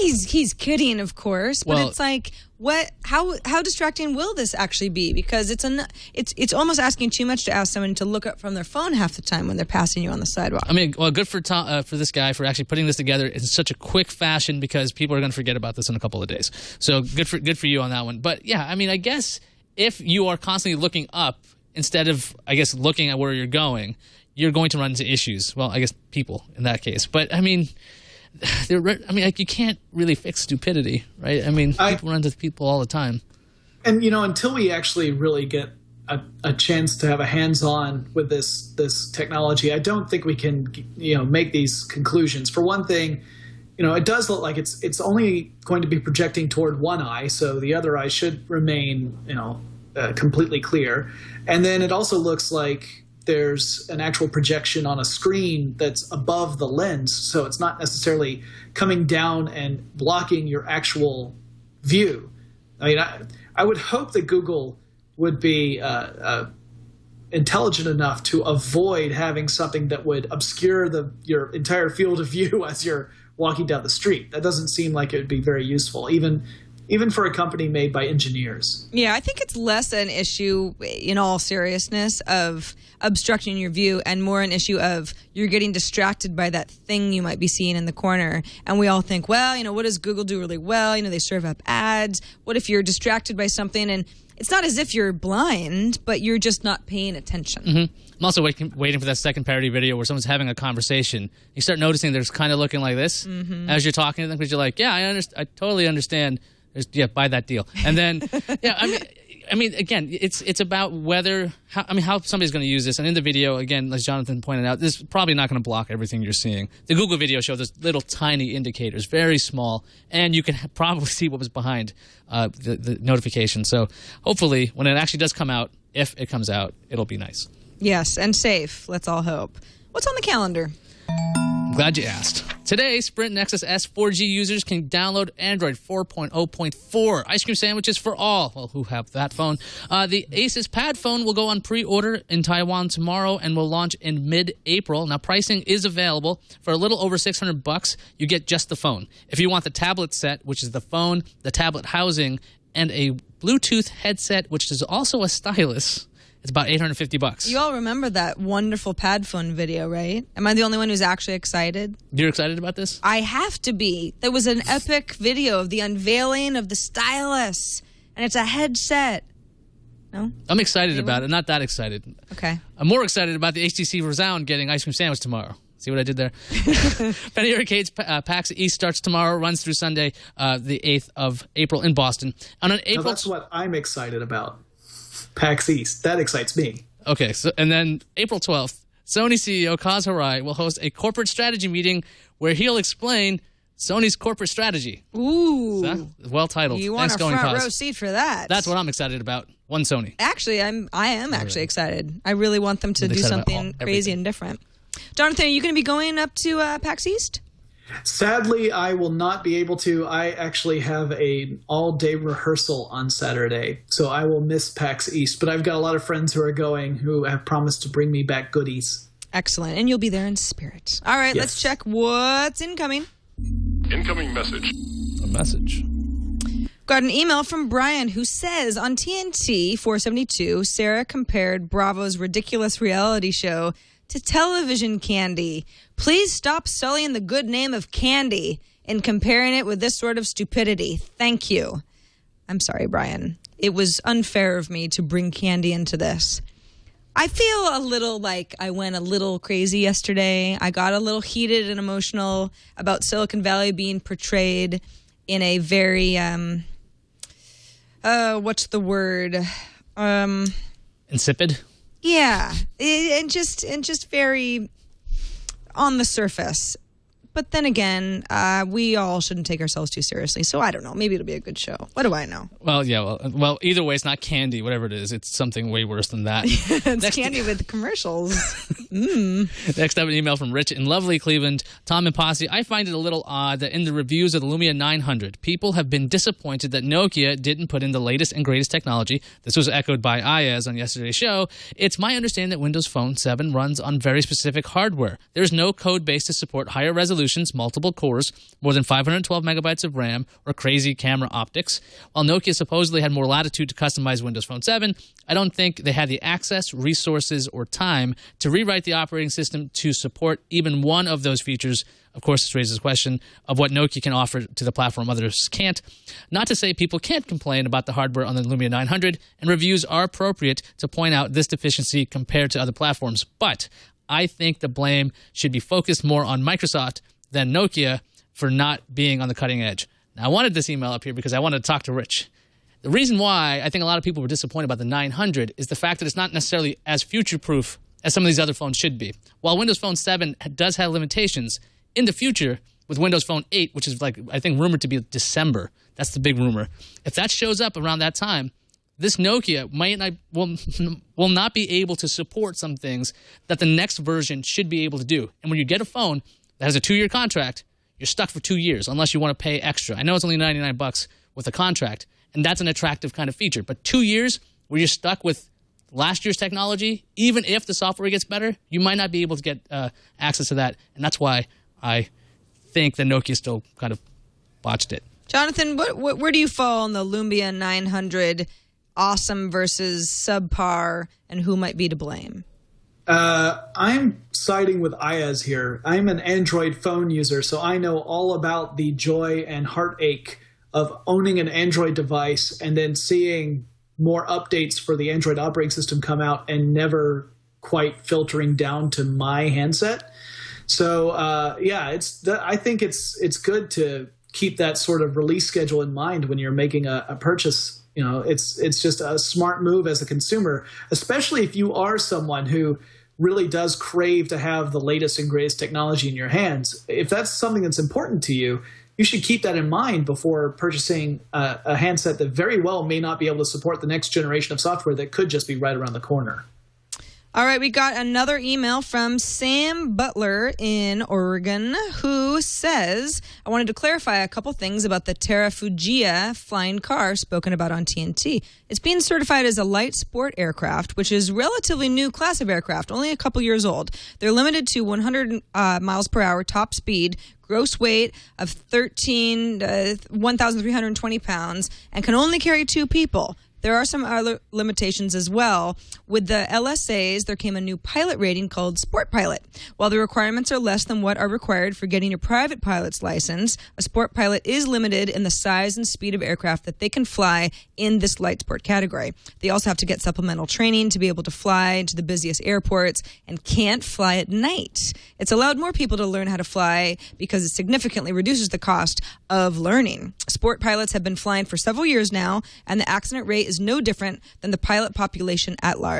He's kidding, of course, but it's like, what? How distracting will this actually be? Because it's almost asking too much to ask someone to look up from their phone half the time when they're passing you on the sidewalk. I mean, well, good for Tom, for this guy for actually putting this together in such a quick fashion, because people are going to forget about this in a couple of days. So good for you on that one. But yeah, I mean, I guess if you are constantly looking up instead of, I guess, looking at where you're going, you're going to run into issues. Well, I guess people in that case. But I mean, like, you can't really fix stupidity, right? I mean, people run into people all the time. And until we actually really get a chance to have a hands-on with this technology, I don't think we can make these conclusions. For one thing, it does look like it's only going to be projecting toward one eye, so the other eye should remain completely clear. And then it also looks like there's an actual projection on a screen that's above the lens, so it's not necessarily coming down and blocking your actual view. I mean, I would hope that Google would be intelligent enough to avoid having something that would obscure your entire field of view as you're walking down the street. That doesn't seem like it would be very useful, even for a company made by engineers. Yeah, I think it's less an issue, in all seriousness, of obstructing your view and more an issue of you're getting distracted by that thing you might be seeing in the corner. And we all think, well, what does Google do really well? They serve up ads. What if you're distracted by something? And it's not as if you're blind, but you're just not paying attention. Mm-hmm. I'm also waiting for that second parody video where someone's having a conversation. You start noticing they're kind of looking like this as you're talking to them, because you're like, yeah, I totally understand. Buy that deal. And then, yeah, I mean, I mean, again, it's about how somebody's going to use this. And in the video, again, as Jonathan pointed out, this is probably not going to block everything you're seeing. The Google video showed those little tiny indicators, very small, and you can probably see what was behind the notification. So hopefully, when it actually does come out, if it comes out, it'll be nice. Yes, and safe. Let's all hope. What's on the calendar? I'm glad you asked. Today, Sprint Nexus S 4G users can download Android 4.0.4 ice cream sandwiches for all. Well, who have that phone? The Asus Pad phone will go on pre-order in Taiwan tomorrow and will launch in mid-April. Now, pricing is available for a little over $600. You get just the phone. If you want the tablet set, which is the phone, the tablet housing, and a Bluetooth headset, which is also a stylus, it's about $850. You all remember that wonderful Pad phone video, right? Am I the only one who's actually excited? You're excited about this? I have to be. There was an epic video of the unveiling of the stylus, and it's a headset. No? I'm excited about it. Not that excited. Okay. I'm more excited about the HTC Resound getting ice cream sandwich tomorrow. See what I did there? Penny Arcade's PAX East starts tomorrow, runs through Sunday, the 8th of April in Boston. And on April, that's what I'm excited about. PAX East. That excites me. Okay, so and then April 12th, Sony CEO Kaz Hirai will host a corporate strategy meeting where he'll explain Sony's corporate strategy. Ooh. So, well titled. You want a front row seat for that. That's what I'm excited about. One Sony. Actually, I am actually excited. I really want them to do something crazy and different. Jonathan, are you going to be going up to PAX East? Sadly, I will not be able to. I actually have an all-day rehearsal on Saturday, so I will miss PAX East. But I've got a lot of friends who are going who have promised to bring me back goodies. Excellent. And you'll be there in spirit. All right, Let's check what's incoming. Incoming message. A message. Got an email from Brian who says, on TNT 472, Sarah compared Bravo's ridiculous reality show to television candy. Please stop sullying the good name of candy and comparing it with this sort of stupidity. Thank you. I'm sorry, Brian. It was unfair of me to bring candy into this. I feel a little like I went a little crazy yesterday. I got a little heated and emotional about Silicon Valley being portrayed in a very, what's the word? Insipid? Yeah, and just very on the surface. But then again, we all shouldn't take ourselves too seriously. So I don't know. Maybe it'll be a good show. What do I know? Well, yeah. Well, either way, it's not candy. Whatever it is, it's something way worse than that. It's candy with commercials. Next, I have an email from Rich in lovely Cleveland. Tom and Posse, I find it a little odd that in the reviews of the Lumia 900, people have been disappointed that Nokia didn't put in the latest and greatest technology. This was echoed by Iyaz on yesterday's show. It's my understanding that Windows Phone 7 runs on very specific hardware. There's no code base to support higher resolution, multiple cores, more than 512 megabytes of RAM, or crazy camera optics. While Nokia supposedly had more latitude to customize Windows Phone 7, I don't think they had the access, resources, or time to rewrite the operating system to support even one of those features. Of course, this raises the question of what Nokia can offer to the platform others can't. Not to say people can't complain about the hardware on the Lumia 900, and reviews are appropriate to point out this deficiency compared to other platforms, but I think the blame should be focused more on Microsoft than Nokia for not being on the cutting edge. Now, I wanted this email up here because I wanted to talk to Rich. The reason why I think a lot of people were disappointed about the 900 is the fact that it's not necessarily as future-proof as some of these other phones should be. While Windows Phone 7 does have limitations, in the future, with Windows Phone 8, which is I think rumored to be December, that's the big rumor, if that shows up around that time, this Nokia will not be able to support some things that the next version should be able to do. And when you get a phone that has a 2-year contract, you're stuck for 2 years unless you want to pay extra. I know it's only $99 with a contract, and that's an attractive kind of feature. But 2 years where you're stuck with last year's technology, even if the software gets better, you might not be able to get access to that. And that's why I think that Nokia still kind of botched it. Jonathan, where do you fall on the Lumia 900 awesome versus subpar, and who might be to blame? I'm siding with Iyaz here. I'm an Android phone user, so I know all about the joy and heartache of owning an Android device and then seeing more updates for the Android operating system come out and never quite filtering down to my handset. So, I think it's good to keep that sort of release schedule in mind when you're making a purchase It's just a smart move as a consumer, especially if you are someone who really does crave to have the latest and greatest technology in your hands. If that's something that's important to you, you should keep that in mind before purchasing a handset that very well may not be able to support the next generation of software that could just be right around the corner. All right, we got another email from Sam Butler in Oregon who says, I wanted to clarify a couple things about the Terrafugia flying car spoken about on TNT. It's being certified as a light sport aircraft, which is a relatively new class of aircraft, only a couple years old. They're limited to 100 miles per hour top speed, gross weight of 1,320 pounds, and can only carry 2 people. There are some other limitations as well. With the LSAs, there came a new pilot rating called Sport Pilot. While the requirements are less than what are required for getting a private pilot's license, a Sport Pilot is limited in the size and speed of aircraft that they can fly in this light sport category. They also have to get supplemental training to be able to fly to the busiest airports and can't fly at night. It's allowed more people to learn how to fly because it significantly reduces the cost of learning. Sport pilots have been flying for several years now, and the accident rate is no different than the pilot population at large.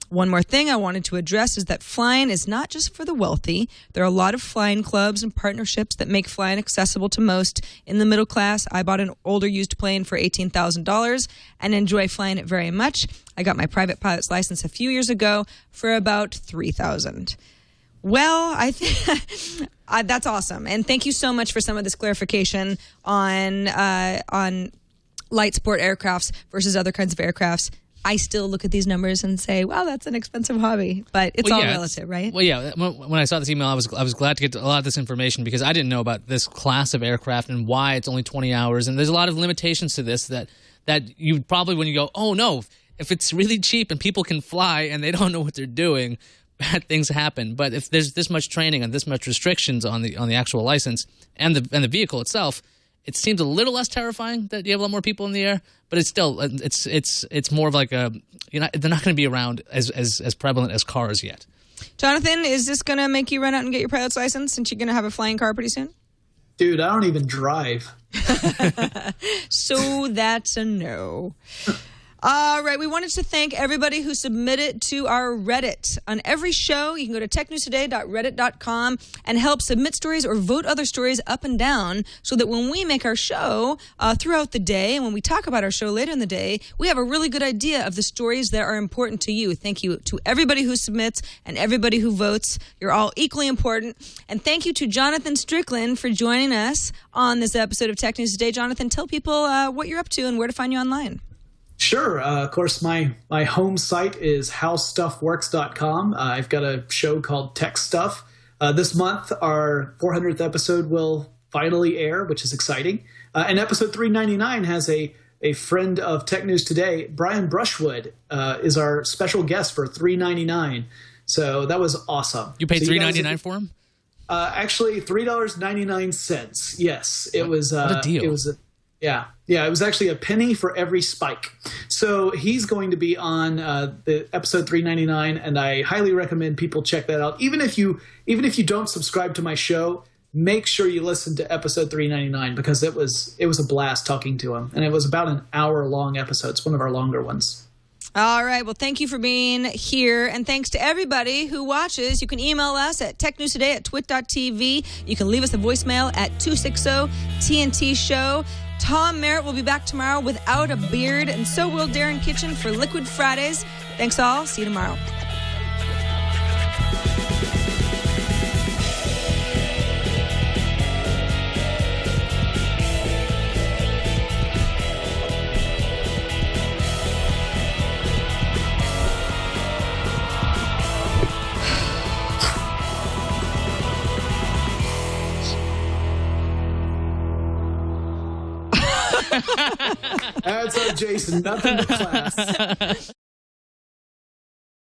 One more thing I wanted to address is that flying is not just for the wealthy. There are a lot of flying clubs and partnerships that make flying accessible to most in the middle class. I bought an older used plane for $18,000 and enjoy flying it very much. I got my private pilot's license a few years ago for about $3,000. Well, I think that's awesome. And thank you so much for some of this clarification on light sport aircrafts versus other kinds of aircrafts. I still look at these numbers and say, wow, that's an expensive hobby. But it's all relative, right? Well, yeah. When I saw this email, I was glad to get a lot of this information because I didn't know about this class of aircraft and why it's only 20 hours. And there's a lot of limitations to this that you probably, when you go, oh, no, if it's really cheap and people can fly and they don't know what they're doing, bad things happen. But if there's this much training and this much restrictions on the actual license and the vehicle itself, it seems a little less terrifying that you have a lot more people in the air, but it's still it's more of like they're not going to be around as prevalent as cars yet. Jonathan, is this going to make you run out and get your pilot's license since you're going to have a flying car pretty soon? Dude, I don't even drive. So that's a no. All right, we wanted to thank everybody who submitted to our Reddit. On every show, you can go to technewstoday.reddit.com and help submit stories or vote other stories up and down so that when we make our show throughout the day and when we talk about our show later in the day, we have a really good idea of the stories that are important to you. Thank you to everybody who submits and everybody who votes. You're all equally important. And thank you to Jonathan Strickland for joining us on this episode of Tech News Today. Jonathan, tell people what you're up to and where to find you online. Sure. Of course, my home site is howstuffworks.com. I've got a show called Tech Stuff. This month, our 400th episode will finally air, which is exciting. And episode 399 has a friend of Tech News Today, Brian Brushwood, is our special guest for $3.99. So that was awesome. You paid $3.99 for him? Actually, $3.99. Yes, it was. What a deal! It was Yeah, it was actually a penny for every spike. So he's going to be on the episode 399, and I highly recommend people check that out. Even if you don't subscribe to my show, make sure you listen to episode 399 because it was a blast talking to him, and it was about an hour-long episode. It's one of our longer ones. All right. Well, thank you for being here. And thanks to everybody who watches. You can email us at technewstoday@twit.tv. You can leave us a voicemail at 260-TNT-SHOW. Tom Merritt will be back tomorrow without a beard, and so will Darren Kitchen for Liquid Fridays. Thanks all. See you tomorrow. That's our Jason. Nothing but class.